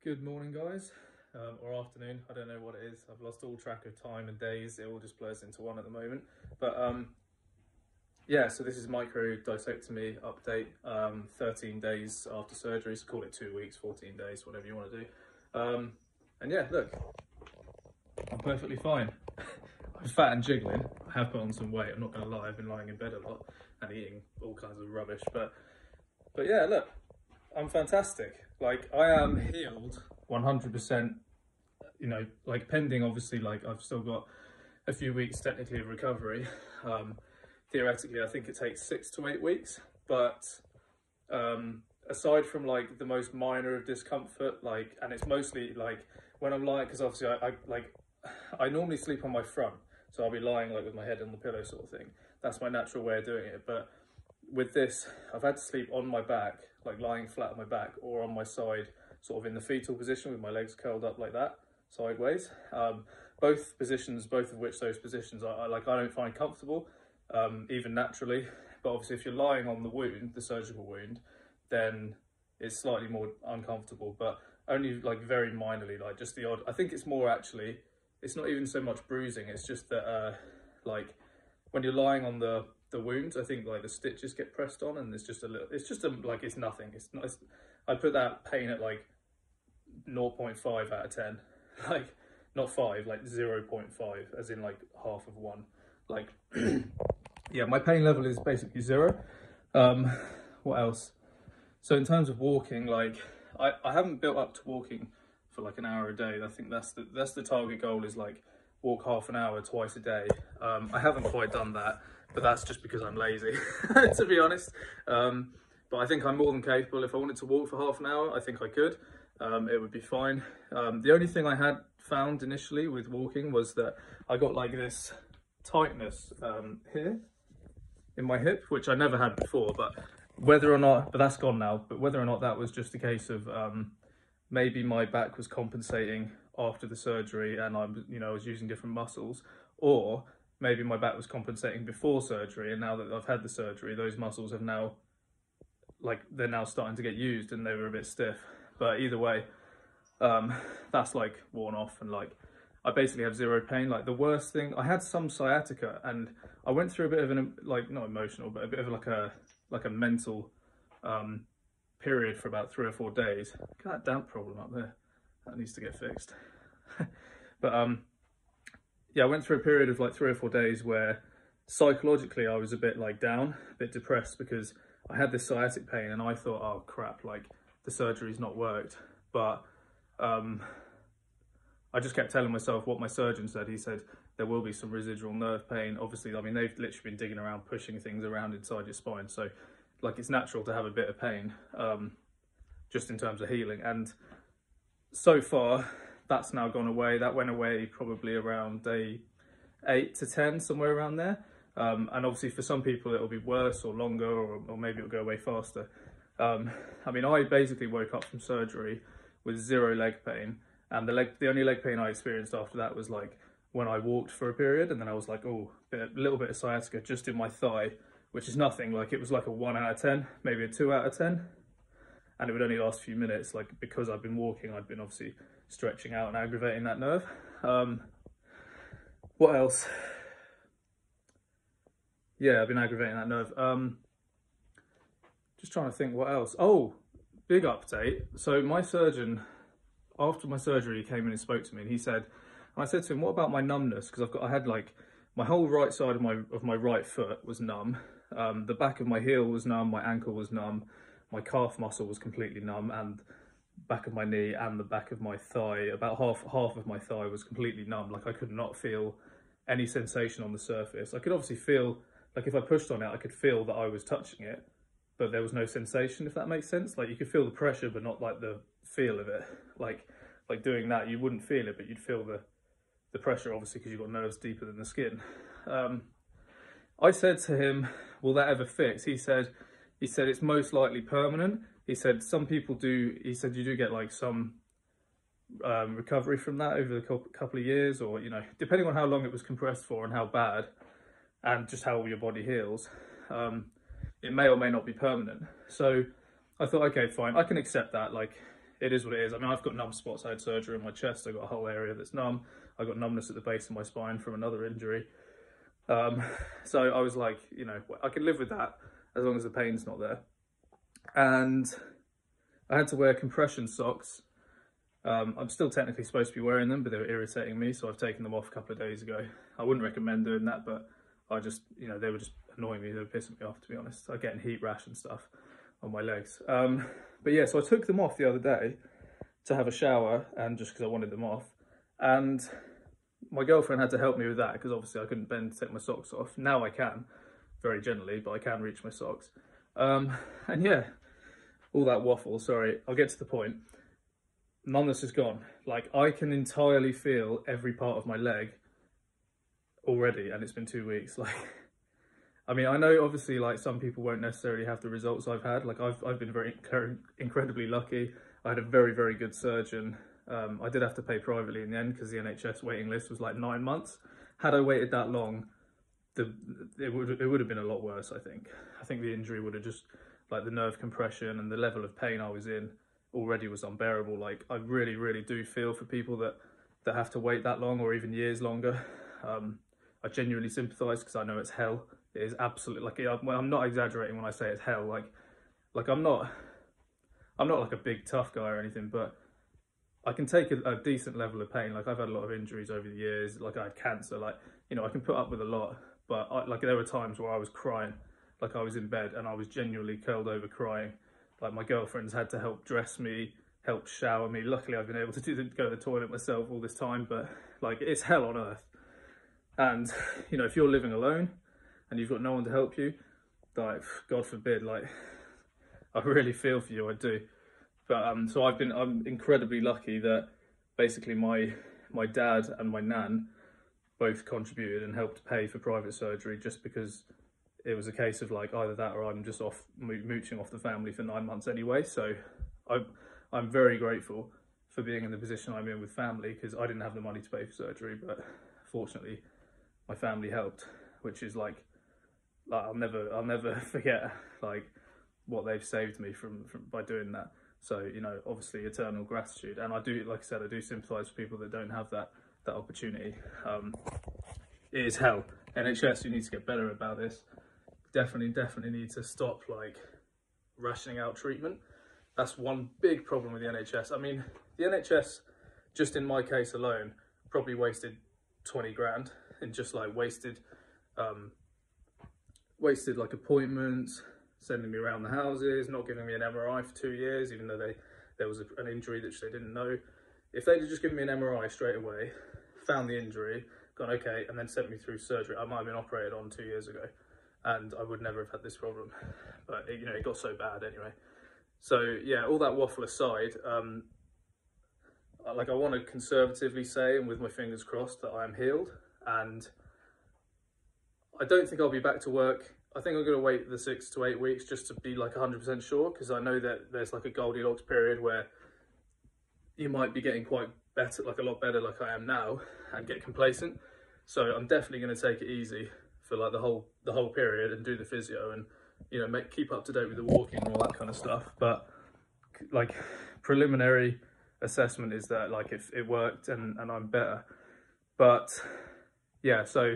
Good morning, guys, or afternoon. I don't know what it is. I've lost all track of time and days. It all just blurs into one at the moment. But yeah, so this is microdiscectomy update. 13 days after surgery, so call it 2 weeks, 14 days, whatever you want to do. And yeah, look, I'm perfectly fine. I'm fat and jiggling. I have put on some weight. I'm not going to lie. I've been lying in bed a lot and eating all kinds of rubbish. But yeah, look, I'm fantastic. Like, I am healed 100%, you know, like pending, obviously, like I've still got a few weeks technically of recovery. Theoretically, I think it takes 6 to 8 weeks, but aside from like the most minor of discomfort, like, and it's mostly like when I'm lying, because obviously I normally sleep on my front, so I'll be lying like with my head on the pillow sort of thing. That's my natural way of doing it. But with this, I've had to sleep on my back, like lying flat on my back, or on my side, sort of in the fetal position with my legs curled up like that, sideways. Both positions, both of which those positions I don't find comfortable, even naturally. But obviously if you're lying on the wound, the surgical wound, then it's slightly more uncomfortable, but only like very minorly, like just the odd. I think it's more actually, it's not even so much bruising, it's just that like when you're lying on the wounds, I think like the stitches get pressed on and it's just a little, like it's nothing. It's not, I put that pain at like 0.5 out of 10, like not 5, like 0.5, as in like half of 1. Like, yeah, my pain level is basically 0. What else? So in terms of walking, like I haven't built up to walking for like an hour a day. I think that's the target goal, is like walk half an hour twice a day. I haven't quite done that, but that's just because I'm lazy, to be honest. But I think I'm more than capable. If I wanted to walk for half an hour, I think I could. It would be fine. The only thing I had found initially with walking was that I got like this tightness here in my hip, which I never had before, but that's gone now. But whether or not that was just a case of maybe my back was compensating after the surgery and I was using different muscles, or maybe my back was compensating before surgery, and now that I've had the surgery, those muscles have now, like, they're now starting to get used and they were a bit stiff. But either way, that's like worn off, and like I basically have 0 pain. Like the worst thing, I had some sciatica, and I went through a bit of an, like, not emotional, but a bit of like a mental period for about 3 or 4 days. Look at that damp problem up there. That needs to get fixed. But yeah, I went through a period of like 3 or 4 days where psychologically I was a bit like down, a bit depressed, because I had this sciatic pain and I thought, oh crap, like the surgery's not worked. But I just kept telling myself what my surgeon said. He said there will be some residual nerve pain. Obviously, I mean, they've literally been digging around, pushing things around inside your spine. So like it's natural to have a bit of pain, just in terms of healing. And so far, that's now gone away. That went away probably around day 8 to 10, somewhere around there. And obviously for some people it'll be worse or longer, or maybe it'll go away faster. I mean, I basically woke up from surgery with 0 leg pain, and the only leg pain I experienced after that was like when I walked for a period, and then I was like, oh, a little bit of sciatica just in my thigh, which is nothing. Like it was like a 1 out of 10, maybe a 2 out of 10. And it would only last a few minutes, like because I've been walking, I'd been obviously stretching out and aggravating that nerve. What else? Yeah, I've been aggravating that nerve. Just trying to think what else. Oh, big update. So my surgeon, after my surgery, he came in and spoke to me, and he said, and I said to him, what about my numbness? Because I had like, my whole right side of my right foot was numb. The back of my heel was numb, my ankle was numb, my calf muscle was completely numb, and back of my knee and the back of my thigh, about half of my thigh was completely numb. Like I could not feel any sensation on the surface. I could obviously feel, like if I pushed on it, I could feel that I was touching it, but there was no sensation, if that makes sense. Like you could feel the pressure, but not like the feel of it. Like doing that, you wouldn't feel it, but you'd feel the pressure, obviously, because you've got nerves deeper than the skin. I said to him, will that ever fix? He said it's most likely permanent. He said some people do, he said you do get like some recovery from that over the couple of years, or, you know, depending on how long it was compressed for and how bad, and just how your body heals, it may or may not be permanent. So I thought, okay, fine, I can accept that. Like it is what it is. I mean, I've got numb spots. I had surgery on my chest. I got a whole area that's numb. I got numbness at the base of my spine from another injury. So I was like, you know, I can live with that as long as the pain's not there. And I had to wear compression socks. I'm still technically supposed to be wearing them, but they were irritating me, so I've taken them off a couple of days ago. I wouldn't recommend doing that, but I just, you know, they were just annoying me. They were pissing me off, to be honest. I was getting heat rash and stuff on my legs. But yeah, so I took them off the other day to have a shower, and just because I wanted them off. And my girlfriend had to help me with that, because obviously I couldn't bend to take my socks off. Now I can, very gently, but I can reach my socks. And yeah, all that waffle, sorry, I'll get to the point. Numbness is gone. Like, I can entirely feel every part of my leg already, and it's been 2 weeks. Like, I mean, I know obviously like some people won't necessarily have the results I've had. Like, I've been incredibly lucky. I had a very good surgeon. I did have to pay privately in the end because the NHS waiting list was like 9 months. Had I waited that long, it would have been a lot worse, I think. I think the injury would have just, like, the nerve compression and the level of pain I was in already was unbearable. Like, I really do feel for people that have to wait that long, or even years longer. I genuinely sympathise, because I know it's hell. It is absolutely, like, I'm not exaggerating when I say it's hell. Like I'm not like a big tough guy or anything, but I can take a decent level of pain. Like, I've had a lot of injuries over the years. Like, I had cancer. Like, you know, I can put up with a lot, but like, there were times where I was crying. Like, I was in bed and I was genuinely curled over crying. Like, my girlfriend's had to help dress me, help shower me. Luckily, I've been able to go to the toilet myself all this time, but like, it's hell on earth. And, you know, if you're living alone and you've got no one to help you, like, God forbid, like, I really feel for you, I do. But so I'm incredibly lucky that basically my dad and my nan both contributed and helped pay for private surgery, just because it was a case of like, either that or I'm just off mooching off the family for 9 months anyway. So I'm very grateful for being in the position I'm in with family, because I didn't have the money to pay for surgery, but fortunately my family helped, which is like I'll never forget like what they've saved me from by doing that. So, you know, obviously eternal gratitude. And I do, like I said, I do sympathise with people that don't have that opportunity. It is hell. NHS, you need to get better about this. Definitely need to stop like rationing out treatment. That's one big problem with the NHS. I mean, the NHS, just in my case alone, probably wasted 20 grand and just like wasted like appointments, sending me around the houses, not giving me an MRI for 2 years, even though there was an injury that they didn't know. If they'd just given me an MRI straight away, found the injury, gone okay, and then sent me through surgery, I might have been operated on 2 years ago, and I would never have had this problem. But you know, it got so bad anyway. So yeah, all that waffle aside, like, I want to conservatively say, and with my fingers crossed, that I am healed, and I don't think I'll be back to work. I think I'm going to wait the 6 to 8 weeks just to be like 100% sure, because I know that there's like a Goldilocks period where you might be getting quite better, like a lot better like I am now, and get complacent. So I'm definitely going to take it easy for like the whole period and do the physio and, you know, keep up to date with the walking and all that kind of stuff. But like, preliminary assessment is that like it worked and I'm better. But yeah, so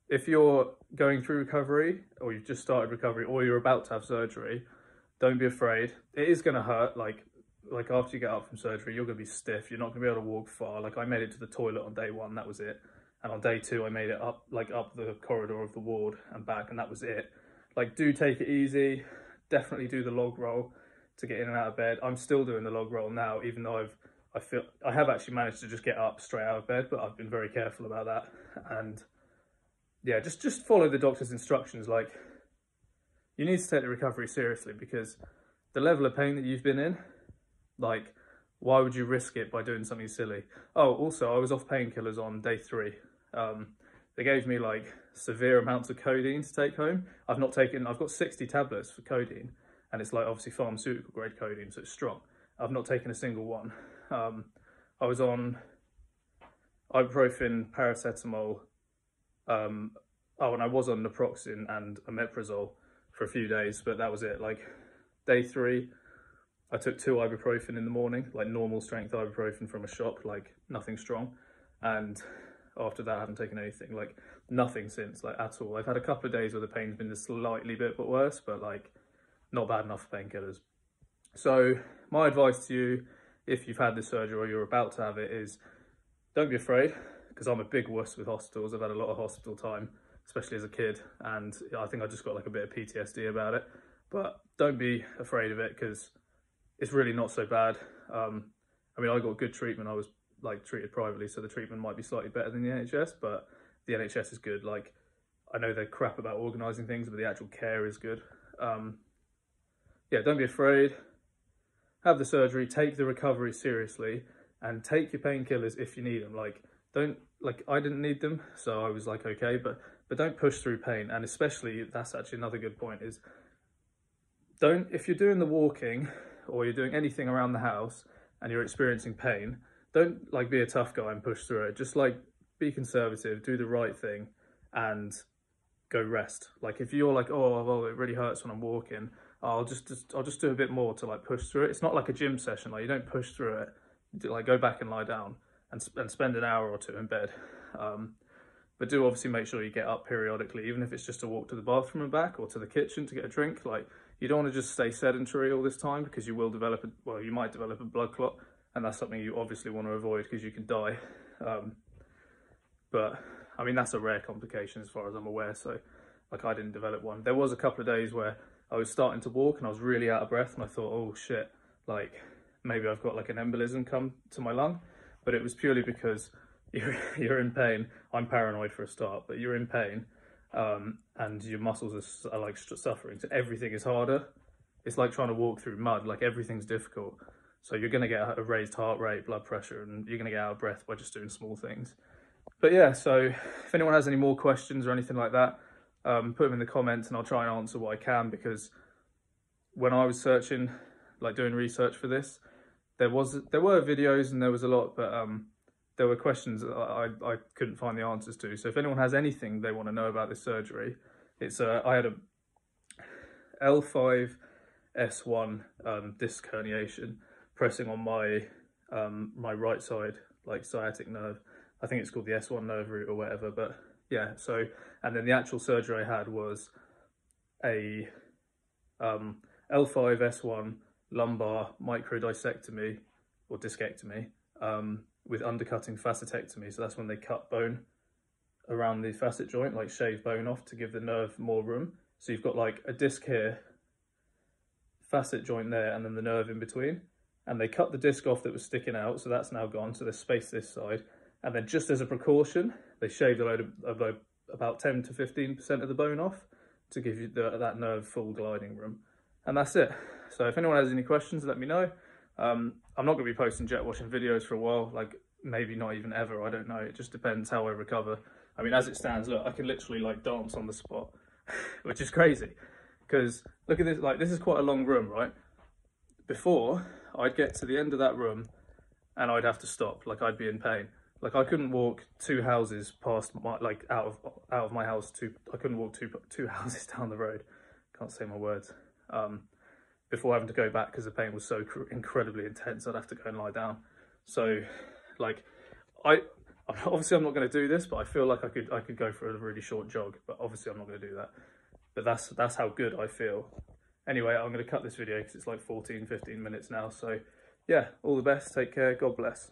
if you're going through recovery, or you've just started recovery, or you're about to have surgery, don't be afraid. It is going to hurt. Like after you get up from surgery, you're going to be stiff. You're not going to be able to walk far. Like, I made it to the toilet on day 1, that was it. And on day 2, I made it up the corridor of the ward and back, and that was it. Like, do take it easy. Definitely do the log roll to get in and out of bed. I'm still doing the log roll now, even though I have actually managed to just get up straight out of bed, but I've been very careful about that. And yeah, just follow the doctor's instructions. Like, you need to take the recovery seriously, because the level of pain that you've been in, like, why would you risk it by doing something silly? Oh, also, I was off painkillers on day 3. They gave me like severe amounts of codeine to take home. I've got 60 tablets for codeine, and it's like obviously pharmaceutical grade codeine, so it's strong. I've not taken a single one. I was on ibuprofen, paracetamol, and I was on naproxen and omeprazole for a few days, but that was it. Like, day 3, I took 2 ibuprofen in the morning, like normal strength ibuprofen from a shop, like nothing strong. And after that, I haven't taken anything, like nothing since, like at all. I've had a couple of days where the pain's been just slightly bit worse, but like not bad enough for painkillers. So my advice to you, if you've had this surgery or you're about to have it, is don't be afraid, because I'm a big wuss with hospitals. I've had a lot of hospital time, especially as a kid, and I think I just got like a bit of PTSD about it. But don't be afraid of it, because it's really not so bad. I mean, I got good treatment. I was like treated privately, so the treatment might be slightly better than the NHS, but the NHS is good. Like, I know they're crap about organising things, but the actual care is good. Yeah, don't be afraid. Have the surgery, take the recovery seriously, and take your painkillers if you need them. Like, don't, like, I didn't need them, so I was like, okay, but don't push through pain. And especially, that's actually another good point, is don't, if you're doing the walking or you're doing anything around the house and you're experiencing pain, don't like be a tough guy and push through it. Just like be conservative, do the right thing, and go rest. Like if you're like, oh well, it really hurts when I'm walking, I'll just do a bit more to like push through it. It's not like a gym session. Like you don't push through it. Like go back and lie down and spend an hour or two in bed. But do obviously make sure you get up periodically, even if it's just a walk to the bathroom and back, or to the kitchen to get a drink. Like you don't want to just stay sedentary all this time, because you will develop you might develop a blood clot, and that's something you obviously want to avoid, because you can die. But I mean, that's a rare complication as far as I'm aware. So like I didn't develop one. There was a couple of days where I was starting to walk and I was really out of breath, and I thought, oh shit, like maybe I've got like an embolism come to my lung. But it was purely because you're in pain. I'm paranoid for a start, but you're in pain, and your muscles are like suffering, so everything is harder. It's like trying to walk through mud. Like everything's difficult, so you're going to get a raised heart rate, blood pressure, and you're going to get out of breath by just doing small things. But yeah, so if anyone has any more questions or anything like that, put them in the comments and I'll try and answer what I can, because when I was searching, like doing research for this, there were videos and there was a lot, but there were questions that I couldn't find the answers to. So if anyone has anything they want to know about this surgery, it's I had a L5-S1 disc herniation pressing on my my right side, like sciatic nerve. I think it's called the S1 nerve root or whatever, but yeah. So, and then the actual surgery I had was a L5-S1 lumbar microdiscectomy or discectomy with undercutting facetectomy. So that's when they cut bone around the facet joint, like shave bone off to give the nerve more room. So you've got like a disc here, facet joint there, and then the nerve in between. And they cut the disc off that was sticking out, so that's now gone. So there's space this side. And then just as a precaution, they shaved a load of about 10 to 15% of the bone off to give you that nerve full gliding room. And that's it. So if anyone has any questions, let me know. I'm not going to be posting jet washing videos for a while, like maybe not even ever, I don't know. It just depends how I recover. I mean, as it stands, look, I can literally like dance on the spot, which is crazy. Because look at this, like this is quite a long room, right? Before, I'd get to the end of that room and I'd have to stop, like I'd be in pain. Like I couldn't walk 2 houses past my, like out of my house I couldn't walk two houses down the road. Can't say my words. Before having to go back because the pain was so incredibly intense, I'd have to go and lie down. So like obviously I'm not going to do this, but I feel like I could go for a really short jog, but obviously I'm not going to do that. But that's how good I feel. Anyway, I'm going to cut this video because it's like 15 minutes now. So yeah, all the best, take care, God bless.